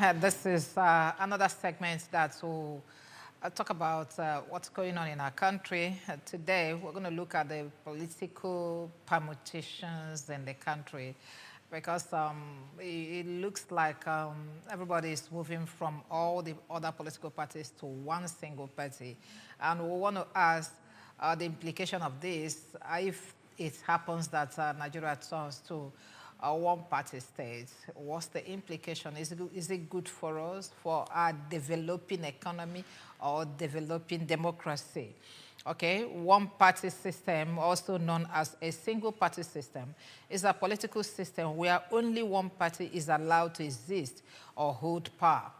This is another segment that will talk about what's going on in our country. Today, we're going to look at the political permutations in the country because it looks like everybody is moving from all the other political parties to one single party. And we want to ask the implication of this if it happens that Nigeria turns to a one-party state. What's the implication? Is it good for us, for our developing economy or developing democracy? Okay, one-party system, also known as a single-party system, is a political system where only one party is allowed to exist or hold power.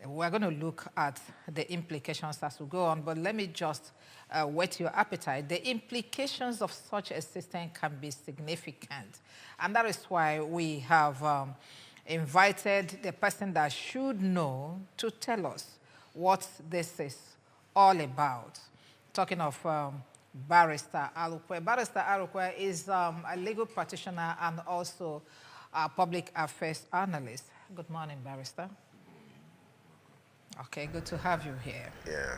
We're going to look at the implications as we go on, but let me just whet your appetite. The implications of such a system can be significant, and that is why we have invited the person that should know to tell us what this is all about. Talking of Barrister Arukwe. Barrister Arukwe is a legal practitioner and also a public affairs analyst. Good morning, Barrister. Okay, good to have you here. Yeah,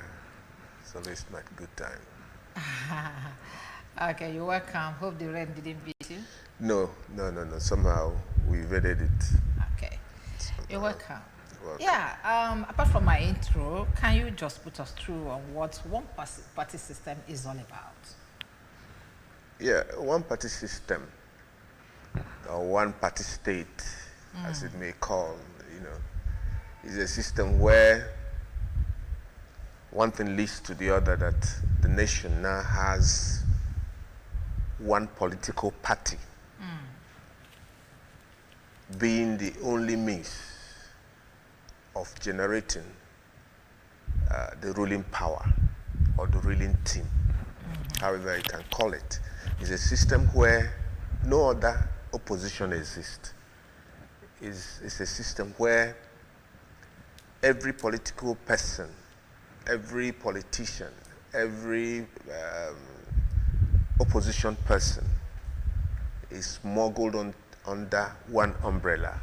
it's always my good time. Okay, you're welcome. Hope the rain didn't beat you. No. Somehow we evaded it. Okay, you're welcome. Welcome. Yeah, apart from my intro, can you just put us through on what one-party system is all about? Yeah, one-party system, or one-party state, as it may call, is a system where one thing leads to the other, that the nation now has one political party being the only means of generating the ruling power or the ruling team, however you can call it. It's a system where no other opposition exists. It's a system where every political person, every politician, every opposition person is smuggled under one umbrella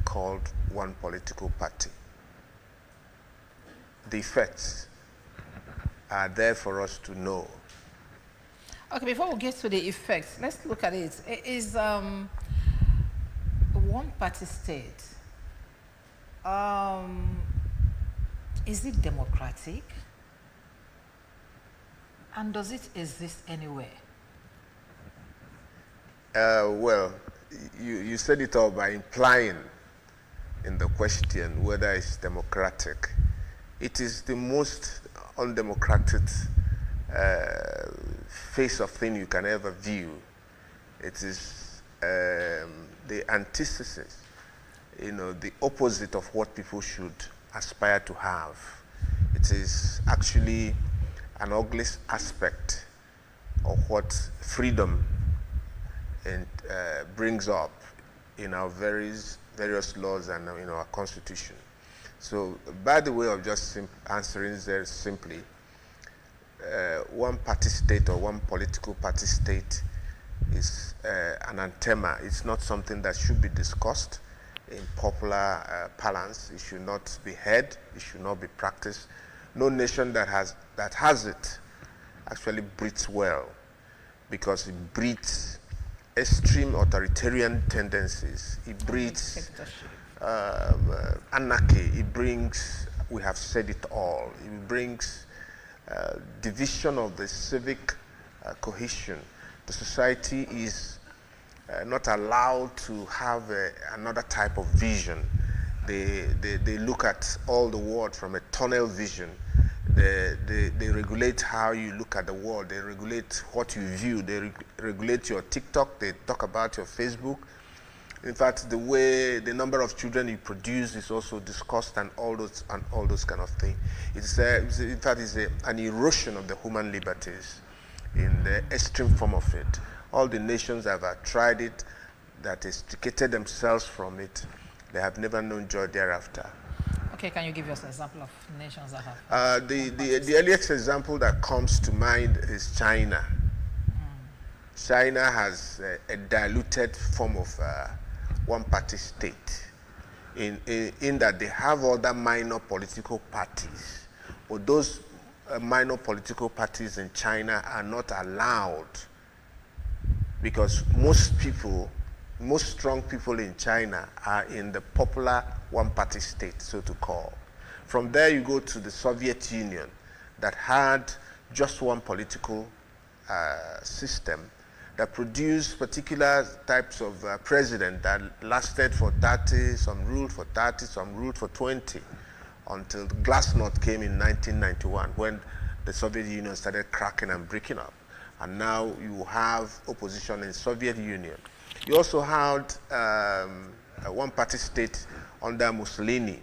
called one political party. The effects are there for us to know. Okay, before we get to the effects, let's look at it. Is a one-party state, is it democratic? And does it exist anywhere? Well, you said it all by implying in the question whether it's democratic. It is the most undemocratic face of thing you can ever view. It is the antithesis, the opposite of what people should aspire to have. It is actually an ugly aspect of what freedom brings up in our various laws and in our constitution. So, by the way of just answering very simply, one party state or one political party state is an anathema. It's not something that should be discussed in popular parlance. It should not be heard. It should not be practiced. No nation that has it actually breathes well, because it breeds extreme authoritarian tendencies. It breeds anarchy. It brings, we have said it all, it brings division of the civic cohesion. The society is not allowed to have another type of vision. They look at all the world from a tunnel vision. They regulate how you look at the world. They regulate what you view. They regulate your TikTok. They talk about your Facebook. In fact, the number of children you produce is also discussed, and all those kind of things. In fact, it's an erosion of the human liberties in the extreme form of it. All the nations that have tried it, that extricated themselves from it, they have never known joy thereafter. Okay, can you give us an example of nations that have? The earliest example that comes to mind is China. China has a diluted form of one-party state. in that they have other minor political parties, but those minor political parties in China are not allowed, because most strong people in China are in the popular one-party state, so to call. From there you go to the Soviet Union that had just one political system that produced particular types of president that lasted for 30, some ruled for 30, some ruled for 20, until the Glasnost came in 1991 when the Soviet Union started cracking and breaking up. And now you have opposition in Soviet Union. You also had a one-party state under Mussolini,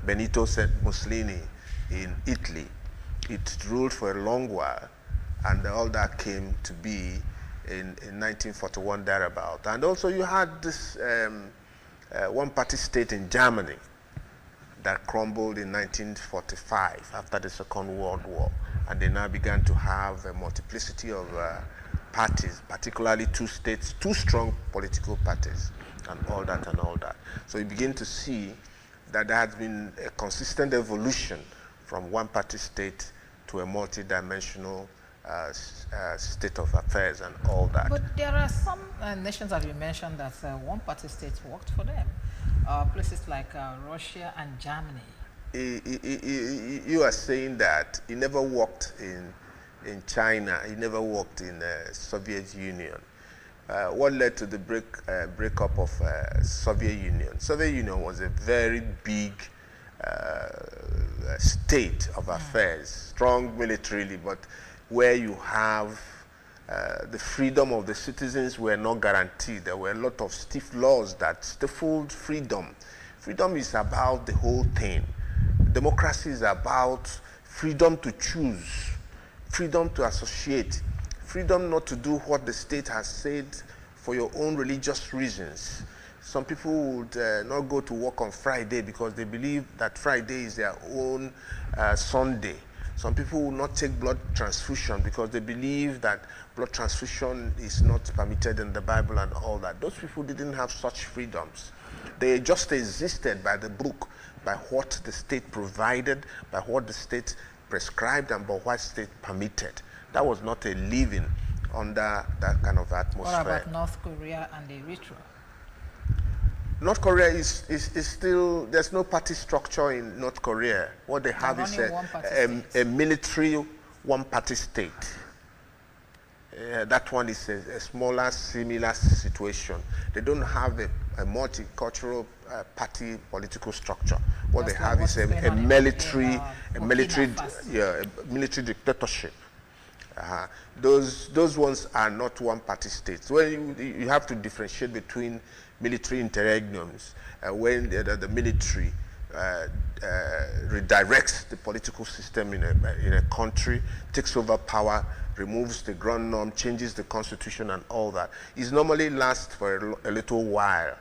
Benito Mussolini in Italy. It ruled for a long while, and all that came to be in 1941 thereabout. And also you had this one-party state in Germany that crumbled in 1945 after the Second World War, and they now began to have a multiplicity of parties, particularly two states, two strong political parties, and all that and all that. So you begin to see that there has been a consistent evolution from one-party state to a multi-dimensional state of affairs and all that. But there are some nations that you mentioned that one-party states worked for them. Places like Russia and Germany. You are saying that it never worked in China, it never worked in the Soviet Union. What led to the breakup of Soviet Union? Soviet Union was a very big state of affairs, strong militarily, but where you have the freedom of the citizens were not guaranteed. There were a lot of stiff laws that stifled freedom. Freedom is about the whole thing. Democracy is about freedom to choose, freedom to associate, freedom not to do what the state has said for your own religious reasons. Some people would not go to work on Friday because they believe that Friday is their own Sunday. Some people will not take blood transfusion because they believe that blood transfusion is not permitted in the Bible and all that. Those people didn't have such freedoms. They just existed by the book, by what the state provided, by what the state prescribed, and by what state permitted. That was not a living under that kind of atmosphere. What about North Korea and Eritrea? North Korea is still, there's no party structure in North Korea. What they have is a military one-party state. That one is a smaller, similar situation. They don't have a multicultural party political structure. What they have is a military dictatorship. Those ones are not one-party states. Well, you have to differentiate between military interregnums, when the military redirects the political system in a country, takes over power, removes the ground norm, changes the constitution and all that. It normally lasts for a little while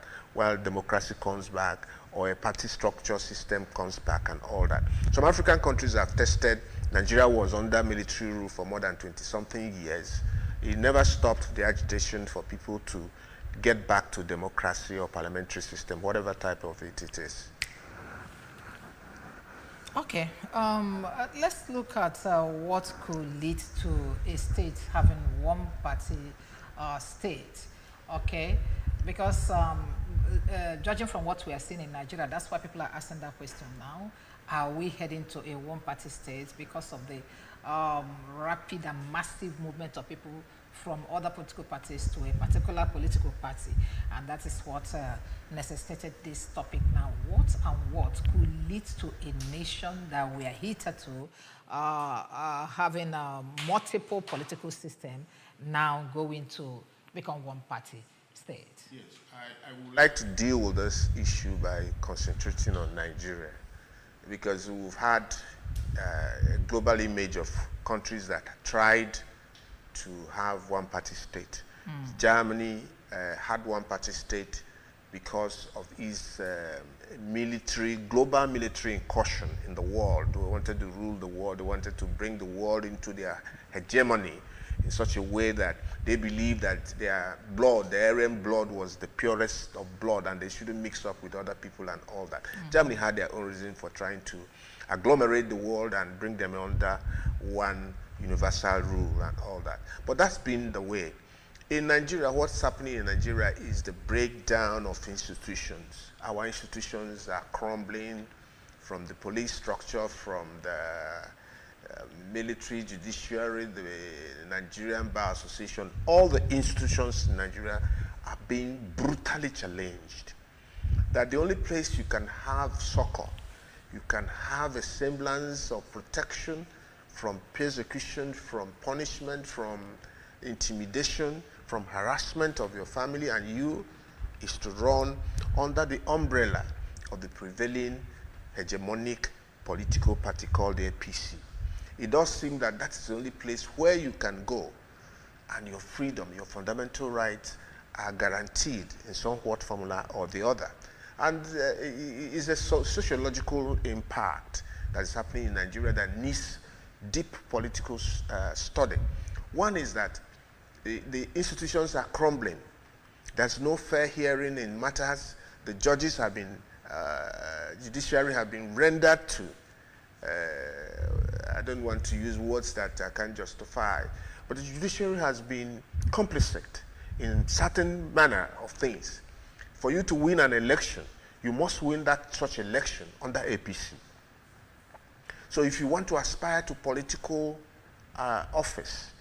democracy comes back or a party structure system comes back and all that. Some African countries have tested. Nigeria was under military rule for more than 20-something years. It never stopped the agitation for people to get back to democracy or parliamentary system, whatever type of it is. Okay, let's look at what could lead to a state having one party state, okay? Because judging from what we are seeing in Nigeria, that's why people are asking that question now. Are we heading to a one-party state because of the rapid and massive movement of people from other political parties to a particular political party? And that is what necessitated this topic now. What could lead to a nation that we are hitherto having a multiple political system now going to become one-party state? Yes, I would like to deal with this issue by concentrating on Nigeria, because we've had a global image of countries that tried to have one-party state. Germany had one-party state because of its global military incursion in the world. They wanted to rule the world. They wanted to bring the world into their hegemony in such a way that they believe that their blood, the Aryan blood, was the purest of blood and they shouldn't mix up with other people and all that. Germany had their own reason for trying to agglomerate the world and bring them under one universal rule and all that. But that's been the way. In Nigeria, what's happening in Nigeria is the breakdown of institutions. Our institutions are crumbling, from the police structure, from the military, judiciary, the Nigerian Bar Association. All the institutions in Nigeria are being brutally challenged. That the only place you can have succor, you can have a semblance of protection from persecution, from punishment, from intimidation, from harassment of your family and you, is to run under the umbrella of the prevailing hegemonic political party called the APC. It does seem that that's the only place where you can go and your freedom, your fundamental rights are guaranteed in some formula or the other. And it's a sociological impact that is happening in Nigeria that needs deep political study. One is that the institutions are crumbling. There's no fair hearing in matters. The judges have been, judiciary have been rendered to, I don't want to use words that I can't justify, but the judiciary has been complicit in certain manner of things. For you to win an election, you must win such election under APC. So if you want to aspire to political office,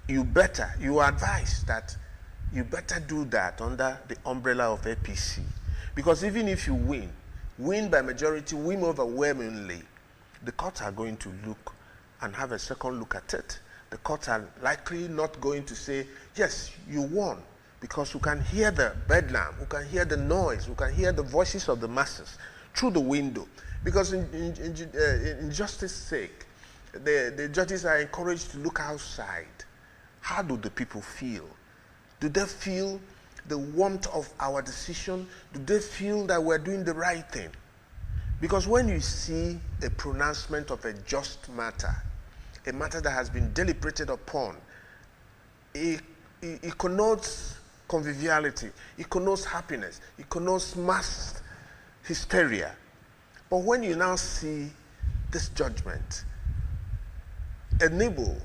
you advise that you better do that under the umbrella of APC. Because even if you win by majority, win overwhelmingly, the courts are going to look and have a second look at it. The courts are likely not going to say, yes, you won, because you can hear the bedlam, you can hear the noise, you can hear the voices of the masses through the window. Because in justice sake, the judges are encouraged to look outside. How do the people feel? Do they feel the warmth of our decision? Do they feel that we're doing the right thing? Because when you see a pronouncement of a just matter, a matter that has been deliberated upon, it connotes conviviality, it connotes happiness, it connotes mass hysteria. But when you now see this judgment, a nibble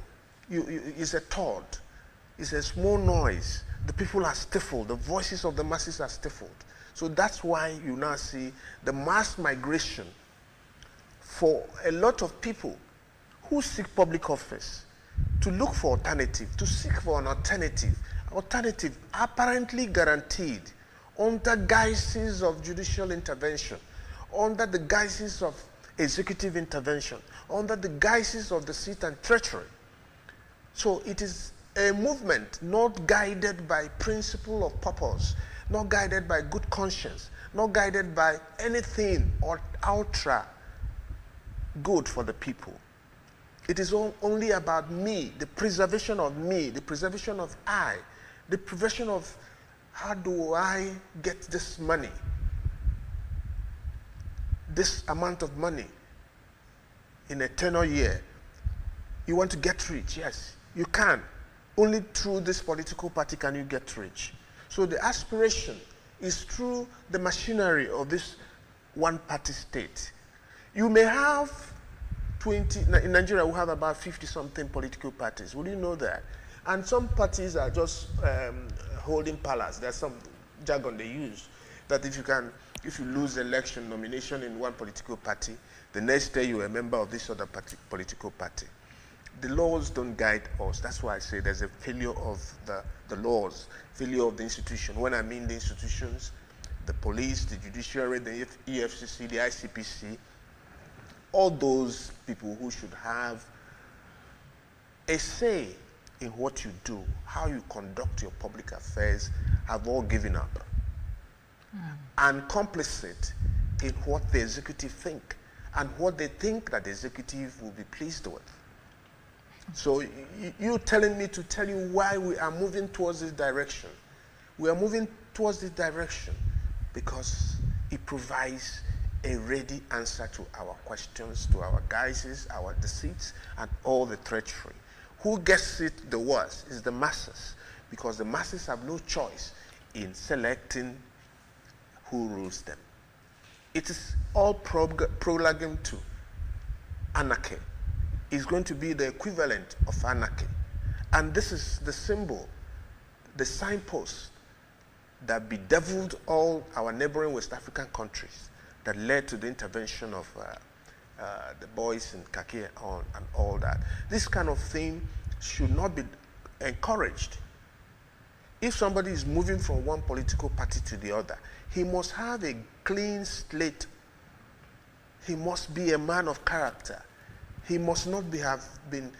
is a thud, it's a small noise. The people are stifled, the voices of the masses are stifled. So that's why you now see the mass migration for a lot of people who seek public office to look for alternative, to seek for an alternative apparently guaranteed under guises of judicial intervention, under the guises of executive intervention, under the guises of deceit and treachery. So it is a movement not guided by principle of purpose, not guided by good conscience, not guided by anything or ultra good for the people. It is only about me, the preservation of me, the preservation of I, the preservation of how do I get this money, this amount of money in a 10 year. You want to get rich? Yes, you can. Only through this political party can you get rich. So the aspiration is through the machinery of this one-party state. You may have 20, in Nigeria we have about 50-something political parties. Would you know that? And some parties are just holding palace. There's some jargon they use, that if you lose election nomination in one political party, the next day you're a member of this other political party. The laws don't guide us. That's why I say there's a failure of the laws, failure of the institution. When I mean the institutions, the police, the judiciary, the EFCC, the ICPC, all those people who should have a say in what you do, how you conduct your public affairs, have all given up. And complicit in what the executive think and what they think that the executive will be pleased with. So you're telling me to tell you why we are moving towards this direction. We are moving towards this direction because it provides a ready answer to our questions, to our guises, our deceits, and all the treachery. Who gets it the worst is the masses, because the masses have no choice in selecting who rules them. It is all prologuing to anarchy. It's going to be the equivalent of anarchy. And this is the symbol, the signpost that bedeviled all our neighboring West African countries, that led to the intervention of the boys in khaki and all that. This kind of thing should not be encouraged. If somebody is moving from one political party to the other, he must have a clean slate. He must be a man of character. He must not have been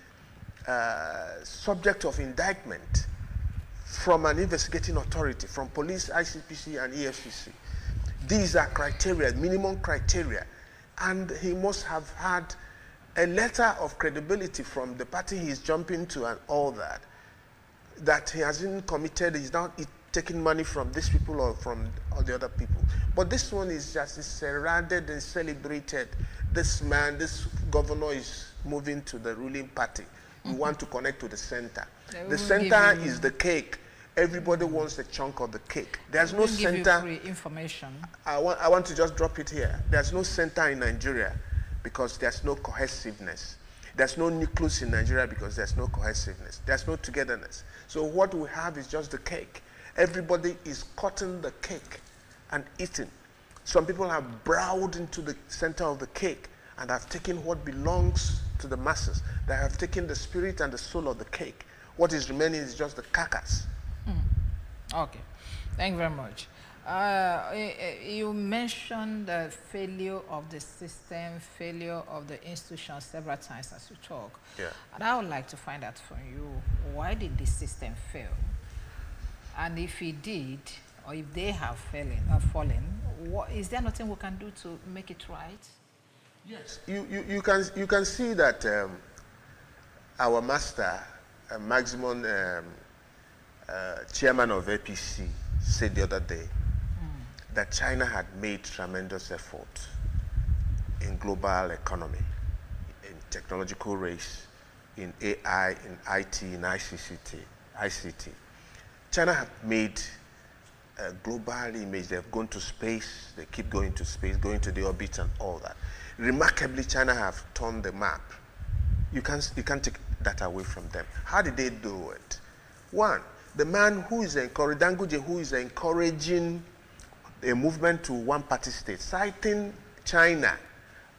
subject of indictment from an investigating authority, from police, ICPC, and EFCC. These are criteria, minimum criteria. And he must have had a letter of credibility from the party he's jumping to and all that, that he hasn't committed, he's not taking money from these people or from all the other people. But this one is just surrounded and celebrated. This man, this governor is moving to the ruling party. We want to connect to the center. The center is the cake. Everybody wants a chunk of the cake. There's no center. Give you free information. I want to just drop it here. There's no center in Nigeria because there's no cohesiveness. There's no nucleus in Nigeria because there's no cohesiveness. There's no togetherness. So what we have is just the cake. Everybody is cutting the cake and eating. Some people have browed into the center of the cake and have taken what belongs to the masses. They have taken the spirit and the soul of the cake. What is remaining is just the carcass. Okay, thank you very much. You mentioned the failure of the system, failure of the institution several times as you talk. Yeah. And I would like to find out from you, why did the system fail? And if it did, or if they have fallen, is there nothing we can do to make it right? Yes, you can see that our master, maximum chairman of APC, said the other day that China had made tremendous effort in global economy, in technological race, in AI, in IT, in ICT. China had made a global image. They've gone to space. They keep going to space, going to the orbit and all that. Remarkably, China have turned the map. You can't take that away from them. How did they do it? One, the man who is encouraging, Dangote, who is encouraging a movement to one-party state, citing China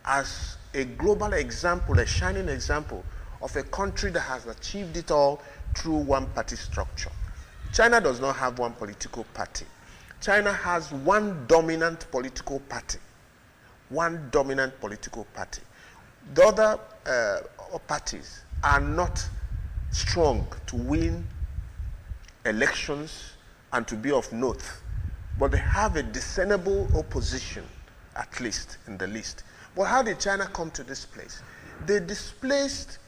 as a global example, a shining example of a country that has achieved it all through one-party structure. China does not have one political party. China has one dominant political party. One dominant political party. The other parties are not strong to win elections and to be of note, but they have a discernible opposition, at least in the list. But how did China come to this place? They displaced,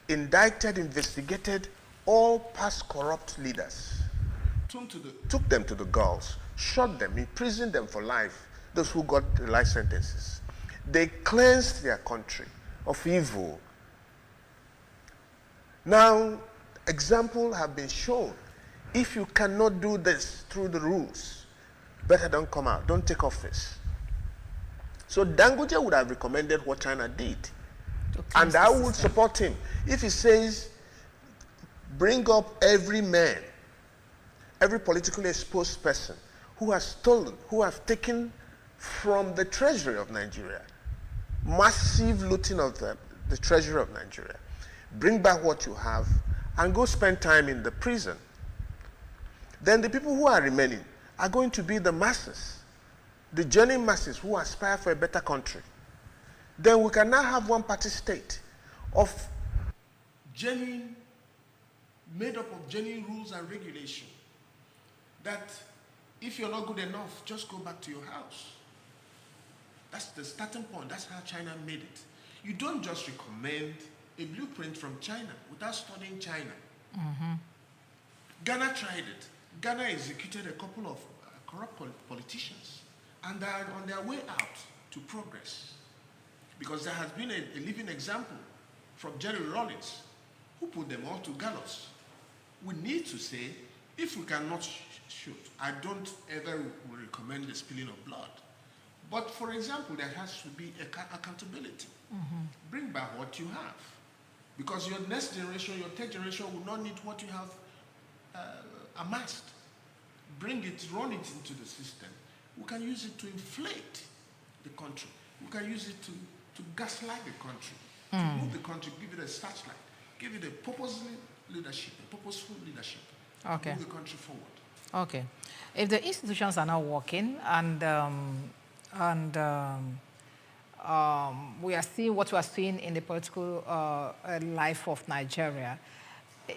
indicted, investigated all past corrupt leaders, took them to the Gulls, shot them, imprisoned them for life, those who got life sentences. They cleansed their country of evil. Now, examples have been shown. If you cannot do this through the rules, better don't come out, don't take office. So Dangote would have recommended what China did. And I would support him. If he says, bring up every man, every politically exposed person who has stolen, who has taken from the treasury of Nigeria, massive looting of the treasury of Nigeria, bring back what you have and go spend time in the prison. Then the people who are remaining are going to be the masses, the journeying masses who aspire for a better country. Then we can now have one-party state of genuine, made up of genuine rules and regulation, that if you're not good enough, just go back to your house. That's the starting point. That's how China made it. You don't just recommend a blueprint from China without studying China. Ghana tried it. Ghana executed a couple of corrupt politicians, and they are on their way out to progress. Because there has been a living example from Jerry Rawlings, Who put them all to gallows? We need to say, if we cannot shoot, I don't ever recommend the spilling of blood. But for example, there has to be accountability. Bring back what you have. Because your next generation, your third generation will not need what you have amassed. Bring it, run it into the system. We can use it to inflate the country. We can use it to gaslight the country, to move the country, give it a searchlight, give it a purposeful leadership, Okay. move the country forward. Okay. If the institutions are not working and we are seeing what we are seeing in the political life of Nigeria,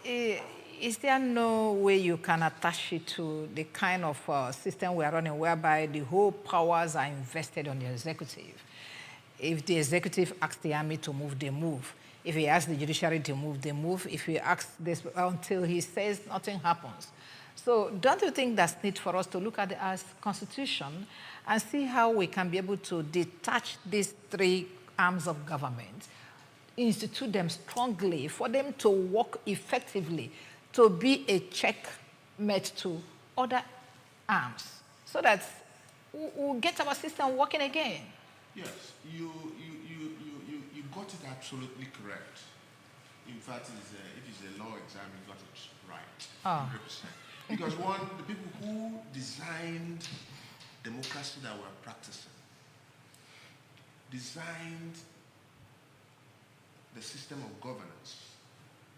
is there no way you can attach it to the kind of system we are running whereby the whole powers are invested on the executive? If the executive asks the army to move, they move. If he asks the judiciary to move, they move. If he asks this until he says nothing happens. So don't you think there's need for us to look at the Constitution and see how we can be able to detach these three arms of government, institute them strongly for them to work effectively, to be a checkmate to other arms, so that we'll get our system working again? Yes, you got it absolutely correct. In fact, if it's a law exam, you got it right. 100%. Because one, the people who designed democracy that we're practicing designed the system of governance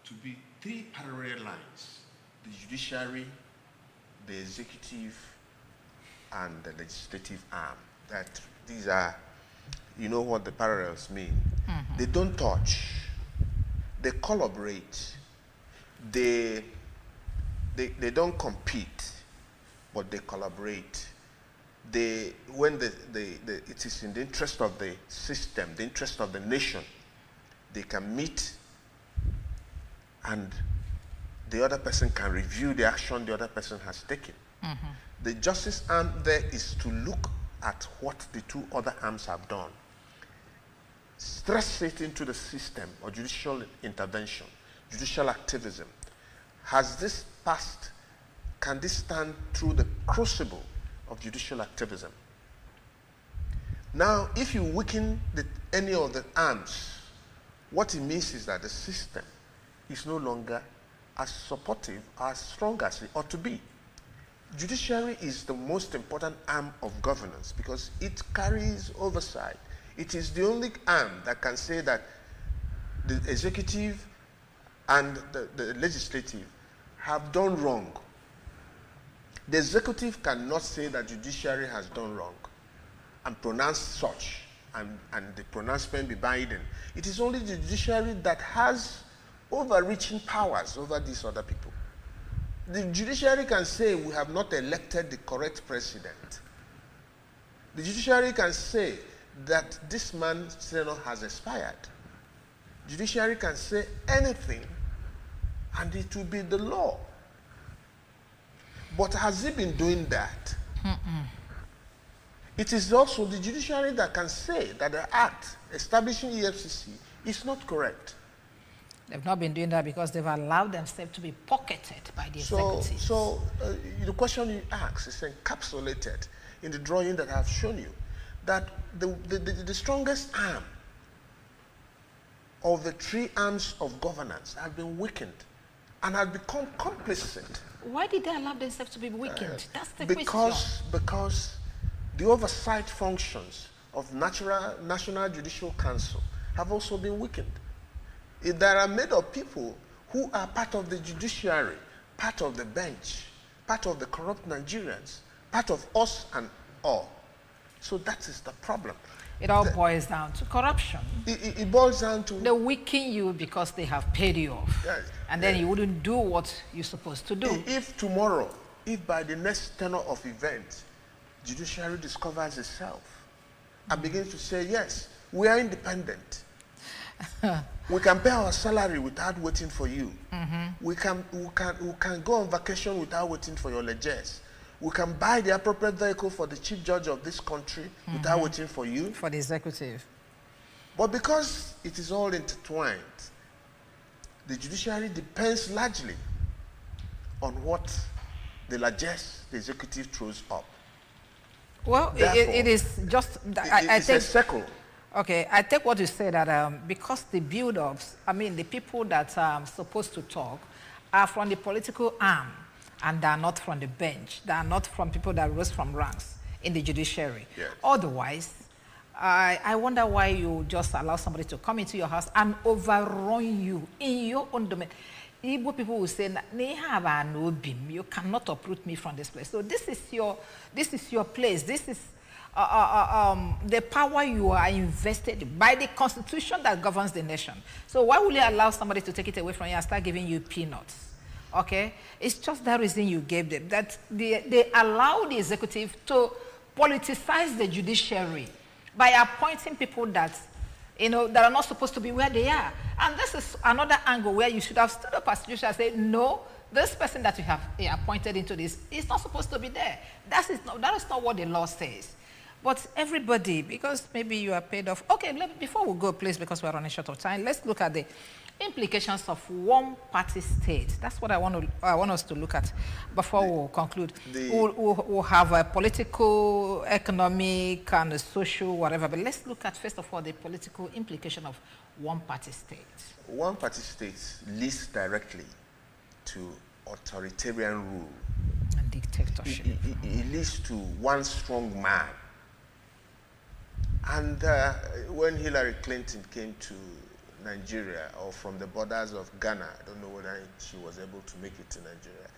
to be three parallel lines: the judiciary, the executive, and the legislative arm. That these are, you know what the parallels mean. They don't touch. They collaborate. They don't compete, but they collaborate. When it is in the interest of the system, the interest of the nation, they can meet and the other person can review the action the other person has taken. The justice arm there is to look at what the two other arms have done, stress it into the system or judicial intervention, judicial activism. Has this passed? Can this stand through the crucible of judicial activism? Now, if you weaken any of the arms, what it means is that the system is no longer as supportive, as strong as it ought to be. Judiciary is the most important arm of governance because it carries oversight. It is the only arm that can say that the executive and the legislative have done wrong. The executive cannot say that judiciary has done wrong and pronounce such, and the pronouncement be binding. It is only the judiciary that has overreaching powers over these other people. The judiciary can say we have not elected the correct president. The judiciary can say that this man's tenure has expired. Judiciary can say anything and it will be the law. But has he been doing that? It is also the judiciary that can say that the act establishing EFCC is not correct. They've not been doing that because they've allowed themselves to be pocketed by the executive. So the question you ask is encapsulated in the drawing that I've shown you, that the strongest arm of the three arms of governance have been weakened and have become complicit. Why did they allow themselves to be weakened? That's the question. Because the oversight functions of National Judicial Council have also been weakened. They are made of people who are part of the judiciary, part of the bench, part of the corrupt Nigerians, part of us and all. So that is the problem. It all boils down to corruption. It boils down to... They weaken you because they have paid you off. Yes, and then you wouldn't do what you're supposed to do. If tomorrow, if by the next tenor of events, judiciary discovers itself and begins to say, yes, we are independent. We can pay our salary without waiting for you. We can go on vacation without waiting for your leges. We can buy the appropriate vehicle for the chief judge of this country without waiting for you. For the executive. But because it is all intertwined, the judiciary depends largely on what the largesse the executive throws up. Well, it is just, I think, a circle. Okay, I take what you said that because the build-ups, I mean, the people that are supposed to talk are from the political arm and they are not from the bench. They are not from people that rose from ranks in the judiciary. Yes. Otherwise, I wonder why you just allow somebody to come into your house and overrun you in your own domain. Igbo people will say, you cannot uproot me from this place. So this is your place. This is the power you are invested by the constitution that governs the nation. So why will you allow somebody to take it away from you and start giving you peanuts? Okay? It's just that reason you gave them, that they allow the executive to politicize the judiciary by appointing people that, that are not supposed to be where they are. And this is another angle where you should have stood up as judicial and said, no, this person that you have appointed into this is not supposed to be there. That is not what the law says. But everybody, because maybe you are paid off. Okay, before we go, please, because we're running short of time, let's look at the implications of one-party state. That's what I want us to look at before we conclude. We'll have a political, economic, and a social, whatever. But let's look at, first of all, the political implication of one-party state. One-party states leads directly to authoritarian rule. And dictatorship. It leads to one strong man. And when Hillary Clinton came to Nigeria, or from the borders of Ghana, I don't know whether she was able to make it to Nigeria,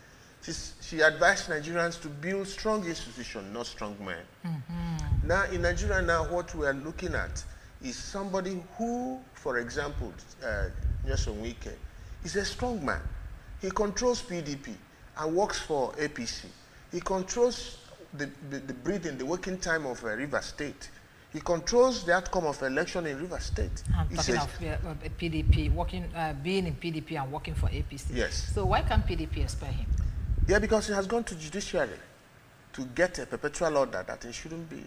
she advised Nigerians to build strong institutions, not strong men. Mm-hmm. Now, in Nigeria now, what we are looking at is somebody who, for example, Nyesom Wike, is a strong man. He controls PDP and works for APC. He controls the breathing, the working time of River State. He controls the outcome of election in River State. I'm talking of PDP, being in PDP and working for APC. Yes. So why can't PDP expel him? Yeah, because he has gone to judiciary to get a perpetual order that it shouldn't be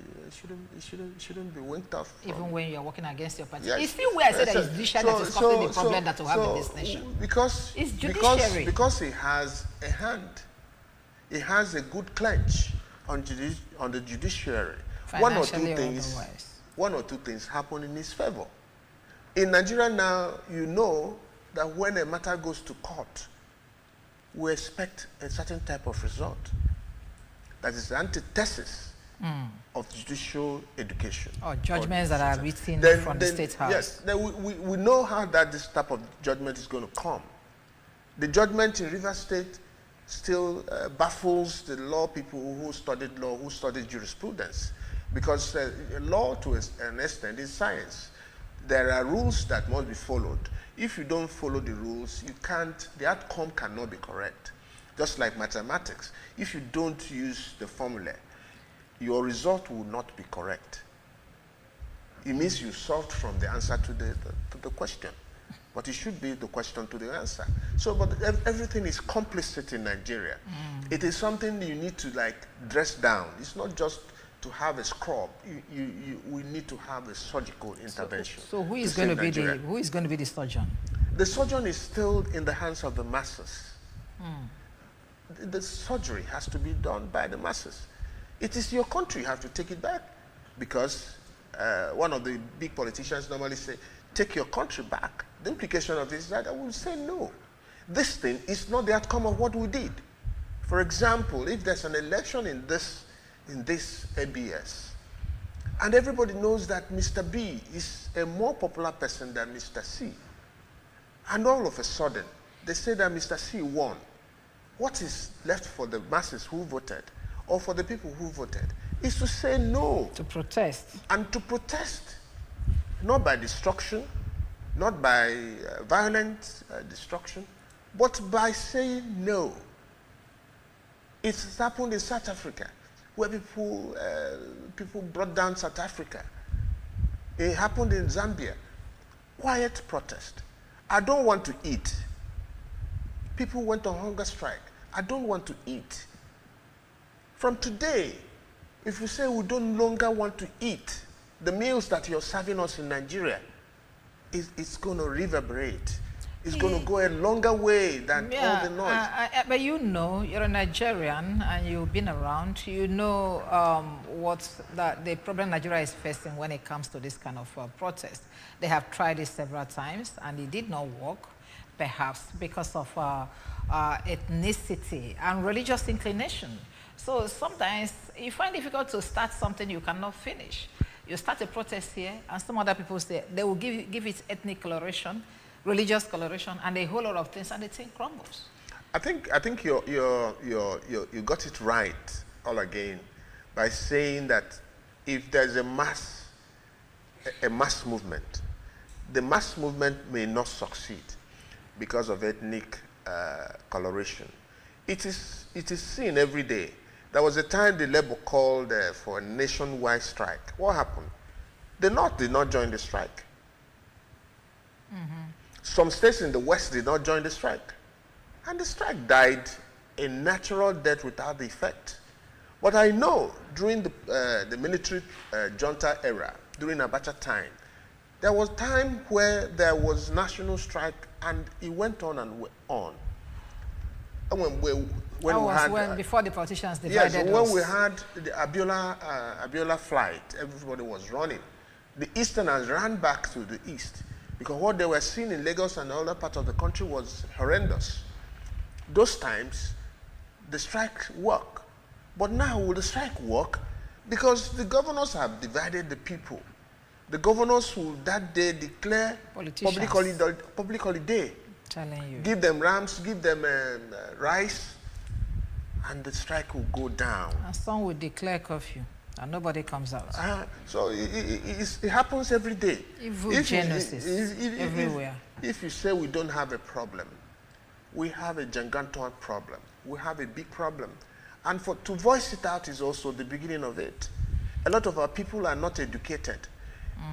winked off. Even when you're working against your party. Yes. It's still where I said that it's judiciary that is causing the problem that we have in this nation. Because it's judiciary. Because he has a hand. He has a good clench on the judiciary. One or two things happen in his favor. In Nigeria now, you know that when a matter goes to court, we expect a certain type of result. That is the antithesis of judicial education. Or judgments that are written from the State House. Yes, we know how that this type of judgment is going to come. The judgment in River State still baffles the law people who studied law, who studied jurisprudence. Because law, to an extent, is science. There are rules that must be followed. If you don't follow the rules, the outcome cannot be correct. Just like mathematics. If you don't use the formula, your result will not be correct. It means you solved from the answer to the question. But it should be the question to the answer. So, but everything is complicit in Nigeria. It is something you need to dress down. It's not just to have a scrub. We need to have a surgical intervention. So who is going to be the surgeon? The surgeon is still in the hands of the masses. The surgery has to be done by the masses. It is your country. You have to take it back, because one of the big politicians normally say, "Take your country back." The implication of this is that I will say no. This thing is not the outcome of what we did. For example, if there's an election in this ABS, and everybody knows that Mr. B is a more popular person than Mr. C, and all of a sudden they say that Mr. C won, what is left for the masses who voted, or for the people who voted, is to say no. To protest. And to protest, not by destruction, not by violent destruction, but by saying no. It's happened in South Africa, where people brought down South Africa. It happened in Zambia. Quiet protest. I don't want to eat. People went on hunger strike. I don't want to eat. From today, if we say we don't longer want to eat, the meals that you're serving us in Nigeria, it's going to reverberate. is going to go a longer way than all the noise. But you know, you're a Nigerian and you've been around. You know what the problem Nigeria is facing when it comes to this kind of protest. They have tried it several times and it did not work, perhaps because of ethnicity and religious inclination. So sometimes you find it difficult to start something you cannot finish. You start a protest here and some other people say they will give it ethnic coloration, religious coloration, and a whole lot of things, and the thing crumbles. I think you got it right all again by saying that if there's a mass movement, the mass movement may not succeed because of ethnic coloration. It is seen every day. There was a time the Labour called for a nationwide strike. What happened? The North did not join the strike. Some states in the West did not join the strike. And the strike died a natural death without effect. But I know during the military junta era, during Abacha time, there was time where there was national strike and it went on and on. And before the politicians divided yes, when we had the Abiola flight, everybody was running. The Easterners ran back to the east because what they were seeing in Lagos and other parts of the country was horrendous. Those times, the strike worked. But now, will the strike work? Because the governors have divided the people. The governors will that day declare public holiday. Telling you. Give them rams, give them rice, and the strike will go down. And some will declare curfew, and nobody comes out. So it happens every day. Evil genesis everywhere. If you say we don't have a problem, we have a gigantic problem. We have a big problem. And to voice it out is also the beginning of it. A lot of our people are not educated.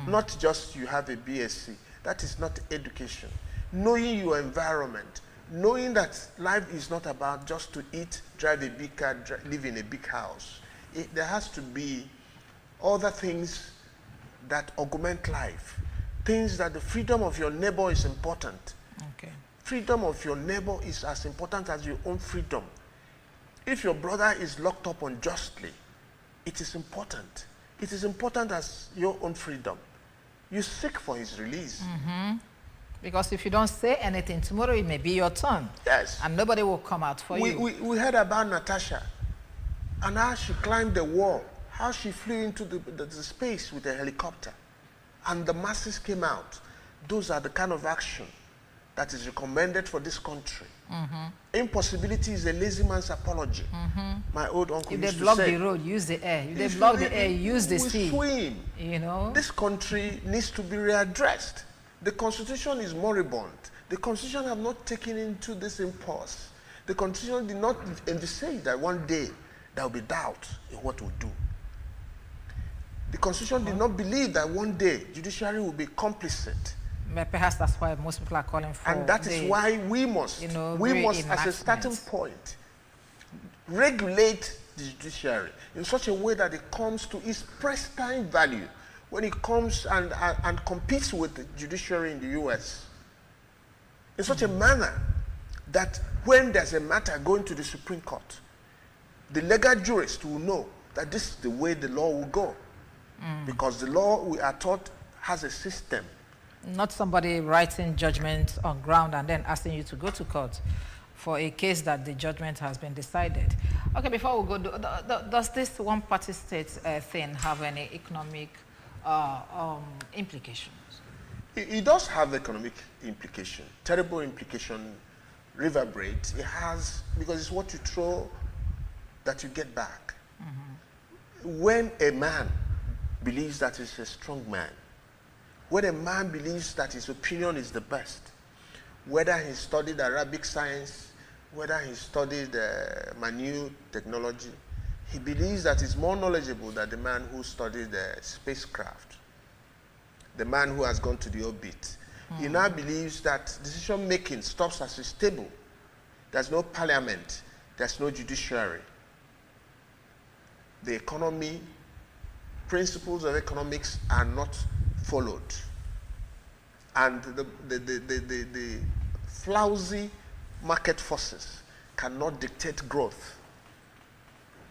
Not just you have a BSc. That is not education. Knowing your environment, knowing that life is not about just to eat, drive a big car, live in a big house. There has to be other things that augment life. Things that the freedom of your neighbor is important. Okay. Freedom of your neighbor is as important as your own freedom. If your brother is locked up unjustly, it is important. It is important as your own freedom. You seek for his release. Because if you don't say anything, tomorrow it may be your turn. Yes. And nobody will come out for you. We heard about Natasha and how she climbed the wall, how she flew into the space with a helicopter. And the masses came out. Those are the kind of action that is recommended for this country. Impossibility is a lazy man's apology. My old uncle used to say. If they block the road, use the air. If they block the air, use the sea. Swim. You know? This country needs to be readdressed. The Constitution is moribund. The Constitution have not taken into this impulse. The Constitution did not envisage that one day there will be doubt in what we do. The Constitution did not believe that one day judiciary will be complicit. But perhaps that's why most people are calling for. And that is why we must, as a starting point, regulate the judiciary in such a way that it comes to its pristine value when it comes and competes with the judiciary in the US. In such a manner that when there's a matter going to the Supreme Court, the legal jurist will know that this is the way the law will go. Because the law, we are taught, has a system. Not somebody writing judgment on ground and then asking you to go to court for a case that the judgment has been decided. Okay, before we go, does this one-party state thing have any economic implications? It does have economic implication, terrible implication, reverberate. It has, because it's what you throw that you get back. When a man believes that he's a strong man, when a man believes that his opinion is the best, whether he studied Arabic science, whether he studied minute technology, he believes that he's more knowledgeable than the man who studied spacecraft, the man who has gone to the orbit. He now believes that decision-making stops at his table. There's no parliament. There's no judiciary. The economy, principles of economics are not followed. And the Flouzy market forces cannot dictate growth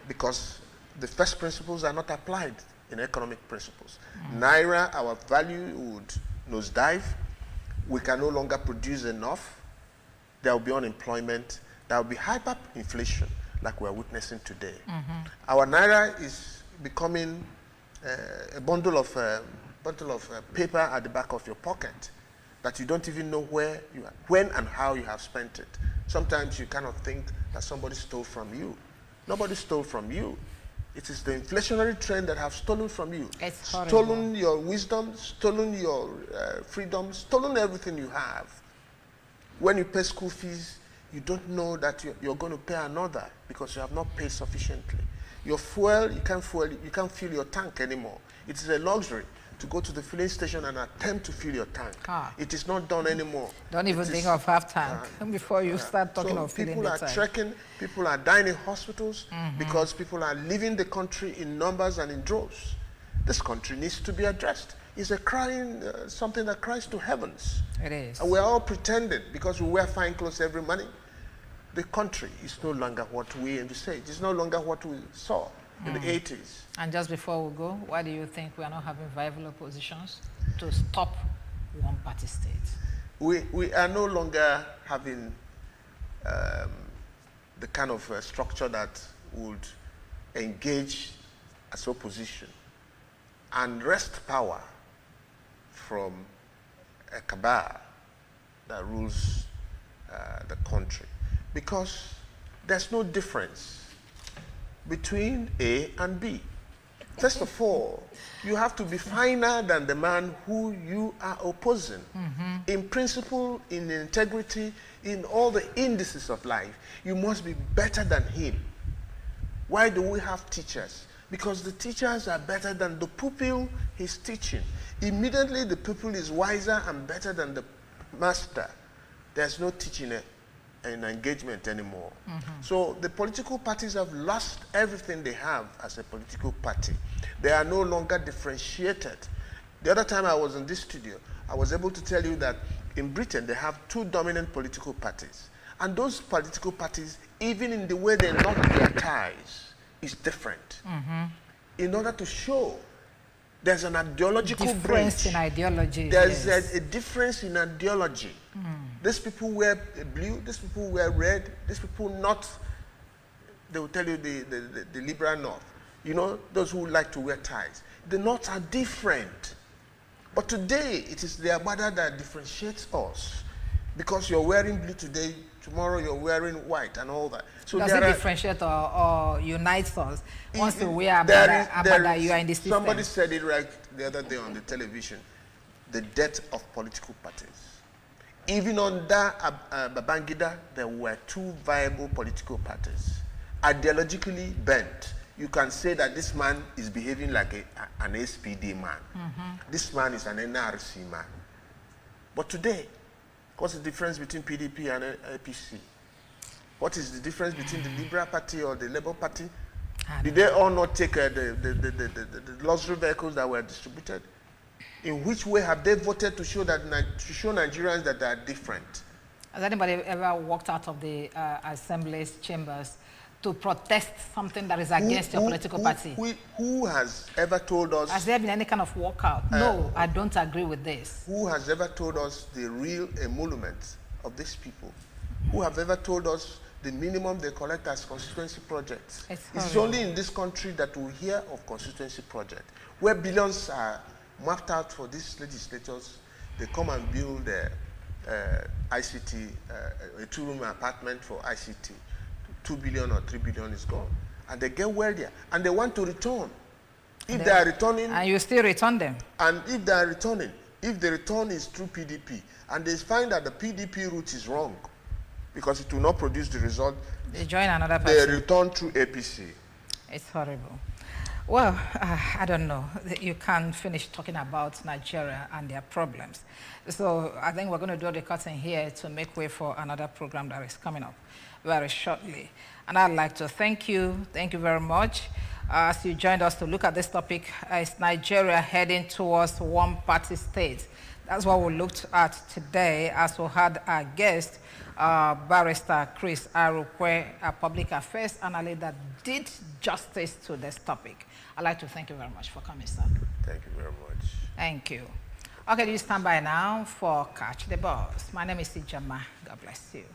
because the first principles are not applied in economic principles. Naira, our value would nosedive. We can no longer produce enough. There will be unemployment. There will be hyperinflation like we're witnessing today. Our Naira is becoming a bundle of paper at the back of your pocket that you don't even know when and how you have spent it. Sometimes you cannot think that somebody stole from you. Nobody stole from you. It is the inflationary trend that have stolen from you. It's horrible. Stolen your wisdom, stolen your freedom, stolen everything you have. When you pay school fees, you don't know that you're going to pay another because you have not paid sufficiently. Your fuel, you can't fill your tank anymore. It is a luxury to go to the filling station and attempt to fill your tank. It is not done anymore. Don't even think of half tank before you start talking of filling the tank. People are trekking, people are dying in hospitals because people are leaving the country in numbers and in droves. This country needs to be addressed. It's a crying, something that cries to heavens. It is. And we're all pretending because we wear fine clothes every morning. The country is no longer what we envisaged. It's no longer what we saw in the 80s. And just before we go, why do you think we are not having viable oppositions to stop one-party states? We are no longer having the kind of structure that would engage as opposition and wrest power from a cabal that rules the country. Because there's no difference between A and B. First of all, you have to be finer than the man who you are opposing. In principle, in integrity, in all the indices of life, you must be better than him. Why do we have teachers? Because the teachers are better than the pupil he's teaching. Immediately, the pupil is wiser and better than the master. There's no teaching an engagement anymore. So the political parties have lost everything they have as a political party. They are no longer differentiated. The other time I was in this studio, I was able to tell you that in Britain they have two dominant political parties. And those political parties, even in the way they knot their ties, is different. In order to show there's an ideological difference bridge. in ideology. There's a difference in ideology. These people wear blue, these people wear red, these people not, they will tell you the liberal north. You know, those who like to wear ties. The norths are different. But today, it is the Abada that differentiates us. Because you're wearing blue today, tomorrow you're wearing white and all that. So does it differentiate or unites us? Once you wear Abada, you are in the system. Somebody said it right the other day on the television. The death of political parties. Even under Babangida, there were two viable political parties. Ideologically bent. You can say that this man is behaving like an SPD man. This man is an NRC man. But today, what's the difference between PDP and APC? What is the difference between the Liberal Party or the Labour Party? Did they all not take the luxury vehicles that were distributed? In which way have they voted to show Nigerians that they are different? Has anybody ever walked out of the assembly's chambers to protest something that is against your political party? Who has ever told us? Has there been any kind of walkout? No, I don't agree with this. Who has ever told us the real emolument of these people? Who have ever told us the minimum they collect as constituency projects? It's only in this country that we hear of constituency project, where billions are mapped out for these legislators. They come and build ICT, a two-room apartment for ICT. 2 billion or 3 billion is gone. And they get wealthier. And they want to return. If they are returning... And you still return them. And if they are returning, if the return is through PDP, and they find that the PDP route is wrong, because it will not produce the result, they join another party. They return through APC. It's horrible. Well, I don't know. You can't finish talking about Nigeria and their problems. So I think we're going to draw the curtain here to make way for another program that is coming up very shortly. And I'd like to thank you very much. As you joined us to look at this topic, is Nigeria heading towards one-party state? That's what we looked at today, as we had our guest, Barrister Chris Arukwe, a public affairs analyst that did justice to this topic. I'd like to thank you very much for coming, sir. Thank you very much. Thank you. Okay, you stand by now for Catch the Buzz. My name is Ijama. God bless you.